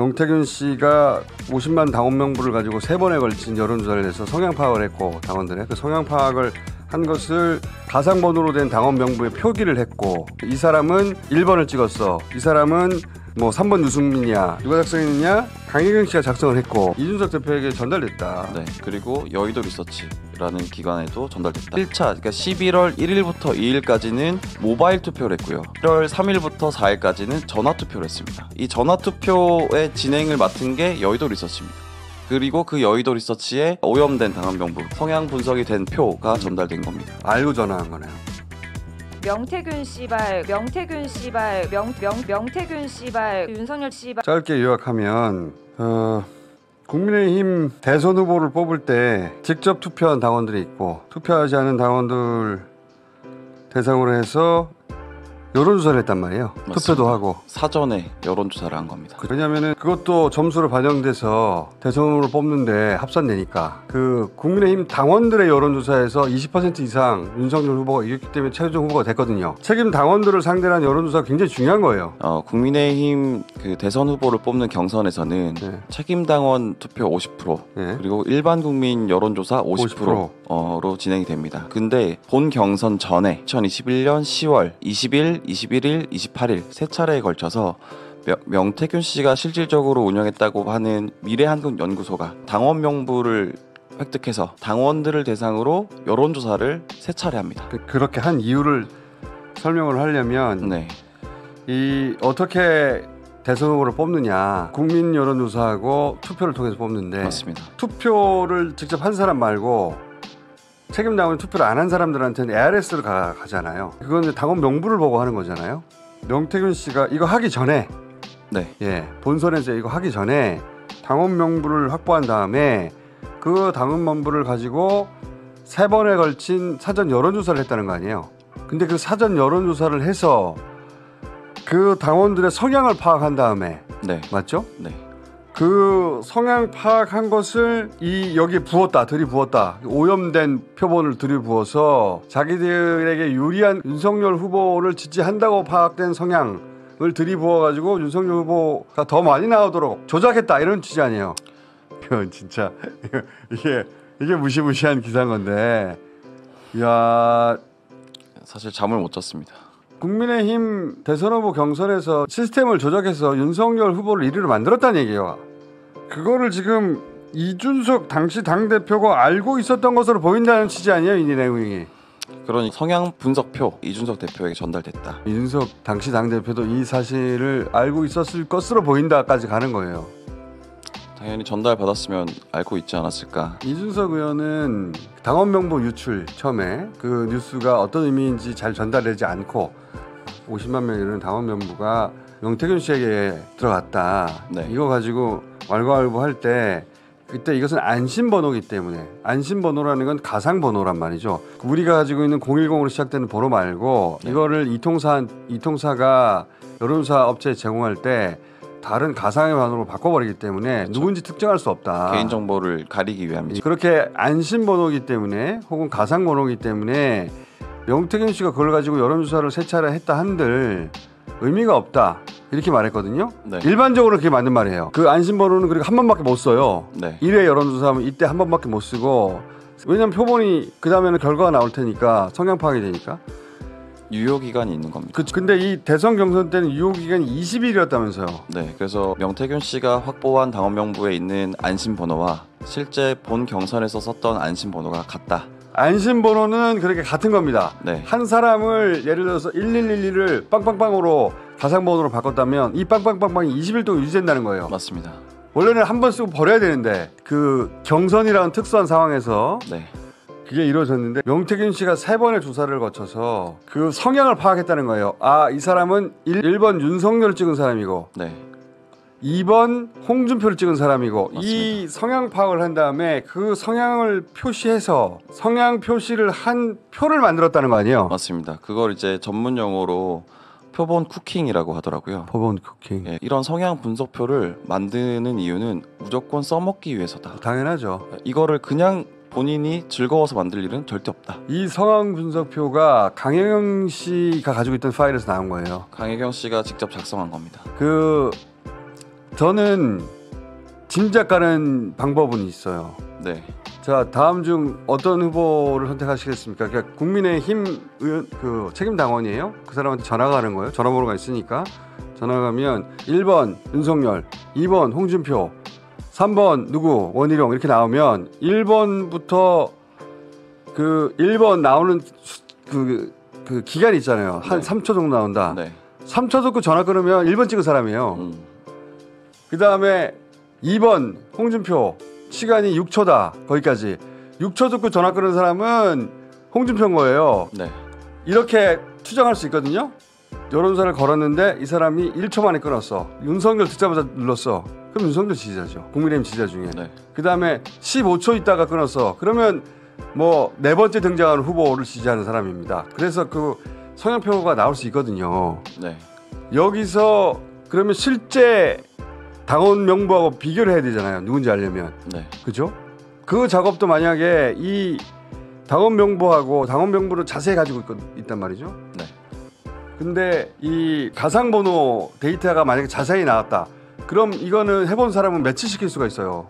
명태균 씨가 50만 당원 명부를 가지고 3번에 걸친 여론조사를 해서 성향 파악을 했고, 당원들의 그 성향 파악을 한 것을 가상번호로 된 당원 명부에 표기를 했고, 이 사람은 1번을 찍었어, 이 사람은 뭐 3번 유승민이야, 누가 작성했느냐, 강혜경 씨가 작성을 했고 이준석 대표에게 전달됐다. 네, 그리고 여의도 리서치라는 기관에도 전달됐다. 1차, 그러니까 11월 1일부터 2일까지는 모바일 투표를 했고요. 1월 3일부터 4일까지는 전화 투표를 했습니다. 이 전화 투표의 진행을 맡은 게 여의도 리서치입니다. 그리고 그 여의도 리서치에 오염된 당원 명부, 성향 분석이 된 표가 전달된 겁니다. 알고 전화한 거네요. 명태균 씨발, 명태균 씨발, 명태균 씨발, 윤석열 씨발. 짧게 요약하면 국민의힘 대선 후보를 뽑을 때 직접 투표한 당원들이 있고, 투표하지 않은 당원들 대상으로 해서 여론조사를 했단 말이에요. 맞습니다. 투표도 하고 사전에 여론조사를 한 겁니다. 왜냐하면 그것도 점수로 반영돼서 대선으로 뽑는데 합산되니까, 그 국민의힘 당원들의 여론조사에서 20% 이상 윤석열 후보가 이겼기 때문에 최종 후보가 됐거든요. 책임 당원들을 상대로 한 여론조사가 굉장히 중요한 거예요. 국민의힘 그 대선 후보를 뽑는 경선에서는 네. 책임 당원 투표 50%, 네. 그리고 일반 국민 여론조사 50%로 진행이 됩니다. 근데 본 경선 전에 2021년 10월 20일, 21일, 28일 세 차례에 걸쳐서 명태균 씨가 실질적으로 운영했다고 하는 미래한국연구소가 당원 명부를 획득해서 당원들을 대상으로 여론조사를 세 차례 합니다. 그렇게 한 이유를 설명을 하려면, 네. 이 어떻게 대선 후보를 뽑느냐, 국민 여론조사하고 투표를 통해서 뽑는데, 맞습니다. 투표를 직접 한 사람 말고 책임 당원 투표를 안 한 사람들한테는 ARS를 가잖아요. 그건 당원 명부를 보고 하는 거잖아요. 명태균 씨가 이거 하기 전에, 네. 예, 본선에서 이거 하기 전에 당원 명부를 확보한 다음에 그 당원 명부를 가지고 3번에 걸친 사전 여론조사를 했다는 거 아니에요. 근데 그 사전 여론조사를 해서 그 당원들의 성향을 파악한 다음에, 네. 맞죠? 네. 그 성향 파악한 것을 여기에 부었다, 들이부었다. 오염된 표본을 들이부어서 자기들에게 유리한 윤석열 후보를 지지한다고 파악된 성향을 들이부어가지고 윤석열 후보가 더 많이 나오도록 조작했다, 이런 취지 아니에요. 진짜 이게 무시무시한 기사인 건데, 야, 사실 잠을 못 잤습니다. 국민의힘 대선 후보 경선에서 시스템을 조작해서 윤석열 후보를 1위로 만들었다는 얘기예요. 그거를 지금 이준석 당시 당대표가 알고 있었던 것으로 보인다는 취지 아니에요, 이 내용이. 그러니 성향 분석표 이준석 대표에게 전달됐다. 이준석 당시 당대표도 이 사실을 알고 있었을 것으로 보인다까지 가는 거예요. 당연히 전달받았으면 알고 있지 않았을까. 이준석 의원은 당원 명부 유출 처음에 그 뉴스가 어떤 의미인지 잘 전달되지 않고 50만 명이 이르는 당원 명부가 명태균 씨에게 들어갔다. 네. 이거 가지고 왈가왈부할 때, 그때 이것은 안심번호이기 때문에, 안심번호라는 건 가상번호란 말이죠. 우리가 가지고 있는 010으로 시작되는 번호 말고, 네. 이거를 이통사가 여론조사 업체에 제공할 때 다른 가상의 번호로 바꿔버리기 때문에, 그렇죠, 누군지 특정할 수 없다. 개인정보를 가리기 위함이죠. 그렇게 안심번호이기 때문에 혹은 가상번호이기 때문에 명태균 씨가 그걸 가지고 여론조사를 세 차례 했다 한들 의미가 없다, 이렇게 말했거든요. 네. 일반적으로 그게 맞는 말이에요. 그 안심번호는 그리고 한 번밖에 못 써요. 네. 1회 여론조사하면 이때 한 번밖에 못 쓰고, 왜냐하면 표본이 그 다음에는 결과가 나올 테니까, 성향 파악이 되니까. 유효기간이 있는 겁니다. 근데 이 대선 경선 때는 유효기간이 20일이었다면서요. 네, 그래서 명태균 씨가 확보한 당원 명부에 있는 안심번호와 실제 본 경선에서 썼던 안심번호가 같다. 안심번호는 그렇게 같은 겁니다. 네. 한 사람을 예를 들어서 1111을 빵빵빵으로 가상번호로 바꿨다면 이 빵빵빵빵이 20일 동안 유지된다는 거예요. 맞습니다. 원래는 한 번 쓰고 버려야 되는데, 그 경선이라는 특수한 상황에서 네. 그게 이루어졌는데, 명태균 씨가 3번의 조사를 거쳐서 그 성향을 파악했다는 거예요. 아, 이 사람은 1번 윤석열을 찍은 사람이고, 네. 2번 홍준표를 찍은 사람이고, 맞습니다. 이 성향 파악을 한 다음에 그 성향을 표시해서 성향 표시를 한 표를 만들었다는 거 아니에요? 맞습니다. 그걸 이제 전문 용어로 표본 쿠킹이라고 하더라고요. 표본 쿠킹. 예, 이런 성향 분석표를 만드는 이유는 무조건 써먹기 위해서다. 당연하죠. 이거를 그냥 본인이 즐거워서 만들 일은 절대 없다. 이 성향 분석표가 강혜경 씨가 가지고 있던 파일에서 나온 거예요. 강혜경 씨가 직접 작성한 겁니다. 그 저는 짐작 가는 방법은 있어요. 네. 자, 다음 중 어떤 후보를 선택하시겠습니까? 그러니까 국민의힘 의원, 그 책임 당원이에요. 그 사람한테 전화가 가는 거예요. 전화번호가 있으니까 전화가 가면 1번 윤석열, 2번 홍준표, 3번 누구 원희룡 이렇게 나오면 1번부터 그 1번 나오는 그 기간이 있잖아요. 한 네. 3초 정도 나온다. 네. 3초 듣고 전화 끊으면 1번 찍은 사람이에요. 그 다음에 2번 홍준표 시간이 6초다. 거기까지 6초 듣고 전화 끊은 사람은 홍준표인 거예요. 네. 이렇게 추정할 수 있거든요. 여론조사를 걸었는데 이 사람이 1초 만에 끊었어. 윤석열 듣자마자 눌렀어. 그럼 윤석열 지지자죠. 국민의힘 지지자 중에. 네. 그 다음에 15초 있다가 끊었어. 그러면 뭐 네 번째 등장하는 후보를 지지하는 사람입니다. 그래서 그 성향표가 나올 수 있거든요. 네. 여기서 그러면 실제 당원 명부하고 비교를 해야 되잖아요. 누군지 알려면. 네. 그죠? 그 작업도 만약에 이 당원 명부하고 당원 명부를 자세히 가지고 있단 말이죠. 네. 근데 이 가상번호 데이터가 만약에 자세히 나왔다. 그럼 이거는 해본 사람은 매치시킬 수가 있어요.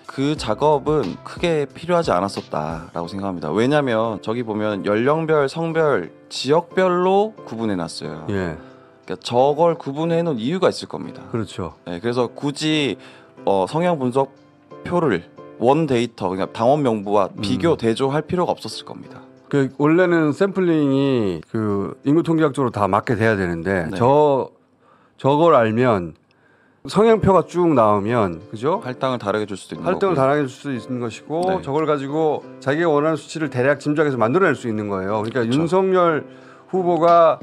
그 작업은 크게 필요하지 않았었다라고 생각합니다. 왜냐하면 저기 보면 연령별, 성별, 지역별로 구분해놨어요. 예, 그러니까 저걸 구분해놓은 이유가 있을 겁니다. 그렇죠. 네, 그래서 굳이 성향 분석표를 원 데이터, 그러니까 당원 명부와 비교 대조할 필요가 없었을 겁니다. 그 원래는 샘플링이 그 인구 통계학적으로 다 맞게 돼야 되는데 네. 저걸 알면 성향표가 쭉 나오면 그죠? 할당을 다르게 줄 수도 있는 할당을 거고요. 다르게 줄 수 있는 것이고 네. 저걸 가지고 자기가 원하는 수치를 대략 짐작해서 만들어낼 수 있는 거예요. 그러니까 그렇죠. 윤석열 후보가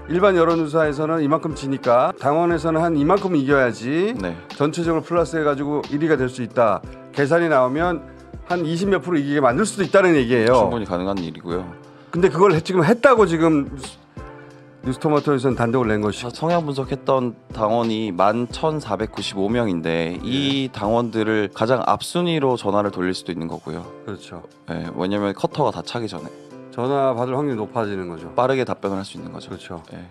일반 여론조사에서는 이만큼 지니까 당원에서는 한 이만큼 이겨야지 네. 전체적으로 플러스해가지고 1위가 될 수 있다. 계산이 나오면 한 20 몇 프로 이기게 만들 수도 있다는 얘기예요. 충분히 가능한 일이고요. 근데 그걸 지금 했다고 지금 뉴스토마토에서는 단독을 낸 것이. 성향 분석했던 당원이 11,495명인데 이 당원들을 가장 앞순위로 전화를 돌릴 수도 있는 거고요. 그렇죠. 네, 왜냐하면 커터가 다 차기 전에 전화 받을 확률이 높아지는 거죠. 빠르게 답변을 할 수 있는 거죠. 그렇죠. 네.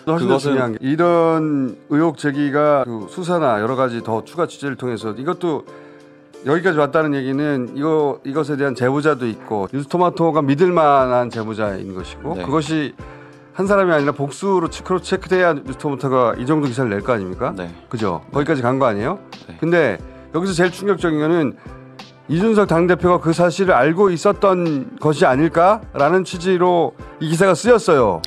훨씬 더 그것은- 중요한 게 이런 의혹 제기가 그 수사나 여러 가지 더 추가 취재를 통해서 이것도 여기까지 왔다는 얘기는 이것에 대한 제보자도 있고 뉴스토마토가 믿을 만한 제보자인 것이고 네. 그것이 한 사람이 아니라 복수로 크로스 체크돼야 뉴스토마토가 이 정도 기사를 낼 거 아닙니까? 네. 그죠? 거기까지 간 거 아니에요? 네. 근데 여기서 제일 충격적인 거는 이준석 당대표가 그 사실을 알고 있었던 것이 아닐까라는 취지로 이 기사가 쓰였어요.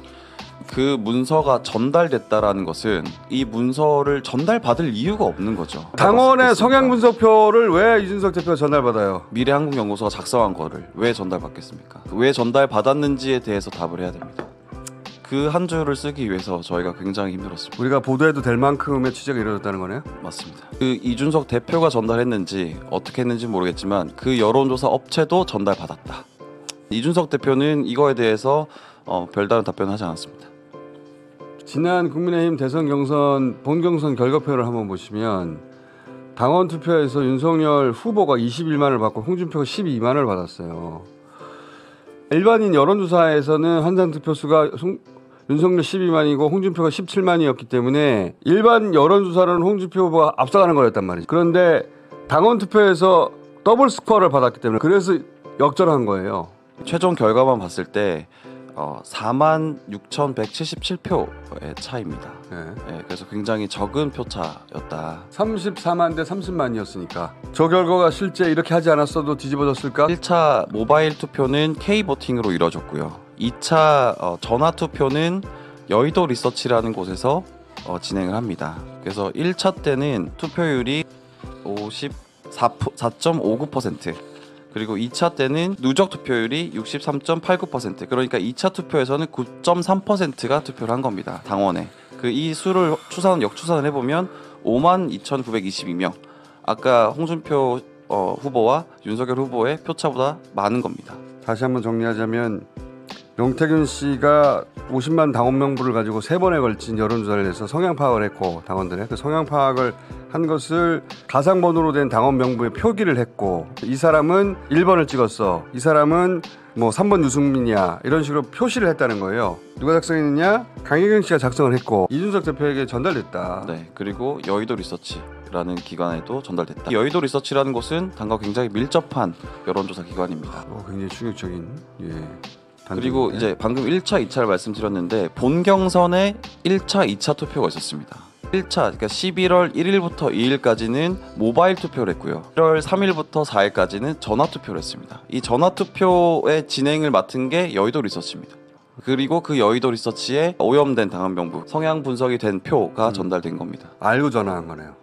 그 문서가 전달됐다라는 것은 이 문서를 전달받을 이유가 없는 거죠. 당원의 성향 분석표를 왜 이준석 대표가 전달받아요? 미래한국연구소가 작성한 거를 왜 전달받겠습니까? 왜 전달받았는지에 대해서 답을 해야 됩니다. 그 한 줄을 쓰기 위해서 저희가 굉장히 힘들었습니다. 우리가 보도해도 될 만큼의 취재가 이루어졌다는 거네요. 맞습니다. 그 이준석 대표가 전달했는지 어떻게 했는지 모르겠지만 그 여론조사 업체도 전달받았다. 이준석 대표는 이거에 대해서 별다른 답변을 하지 않았습니다. 지난 국민의힘 대선 경선 본경선 결과표를 한번 보시면 당원 투표에서 윤석열 후보가 21만을 받고 홍준표가 12만을 받았어요. 일반인 여론조사에서는 환산 투표수가 윤석열 12만이고 홍준표가 17만이었기 때문에 일반 여론조사로는 홍준표 후보가 앞서가는 거였단 말이죠. 그런데 당원 투표에서 더블 스코어를 받았기 때문에 그래서 역전한 거예요. 최종 결과만 봤을 때 46,177표의 차이입니다. 네. 네, 그래서 굉장히 적은 표차였다. 34만 대 30만이었으니까 저 결과가 실제 이렇게 하지 않았어도 뒤집어졌을까? 1차 모바일 투표는 K보팅으로 이뤄졌고요. 2차 전화 투표는 여의도 리서치라는 곳에서 진행을 합니다. 그래서 1차 때는 투표율이 54.59%, 그리고 2차 때는 누적 투표율이 63.89%, 그러니까 2차 투표에서는 9.3%가 투표를 한 겁니다. 당원에. 이 수를 역추산을 해보면 52,922명. 아까 홍준표 후보와 윤석열 후보의 표차보다 많은 겁니다. 다시 한번 정리하자면 명태균 씨가 50만 당원 명부를 가지고 3번에 걸친 여론조사를 해서 성향 파악을 했고 당원들의 그 성향 파악을 한 것을 가상번호로 된 당원 명부에 표기를 했고 이 사람은 1번을 찍었어. 이 사람은 뭐 3번 유승민이야. 이런 식으로 표시를 했다는 거예요. 누가 작성했느냐? 강혜경 씨가 작성을 했고 이준석 대표에게 전달됐다. 네, 그리고 여의도 리서치라는 기관에도 전달됐다. 여의도 리서치라는 곳은 당과 굉장히 밀접한 여론조사 기관입니다. 굉장히 충격적인. 예. 그리고 이제 방금 1차, 2차를 말씀드렸는데 본 경선에 1차, 2차 투표가 있었습니다. 1차, 그러니까 11월 1일부터 2일까지는 모바일 투표를 했고요. 1월 3일부터 4일까지는 전화 투표를 했습니다. 이 전화 투표의 진행을 맡은 게 여의도 리서치입니다. 그리고 그 여의도 리서치에 오염된 당원 명부, 성향 분석이 된 표가 전달된 겁니다. 알고 전화한 거네요.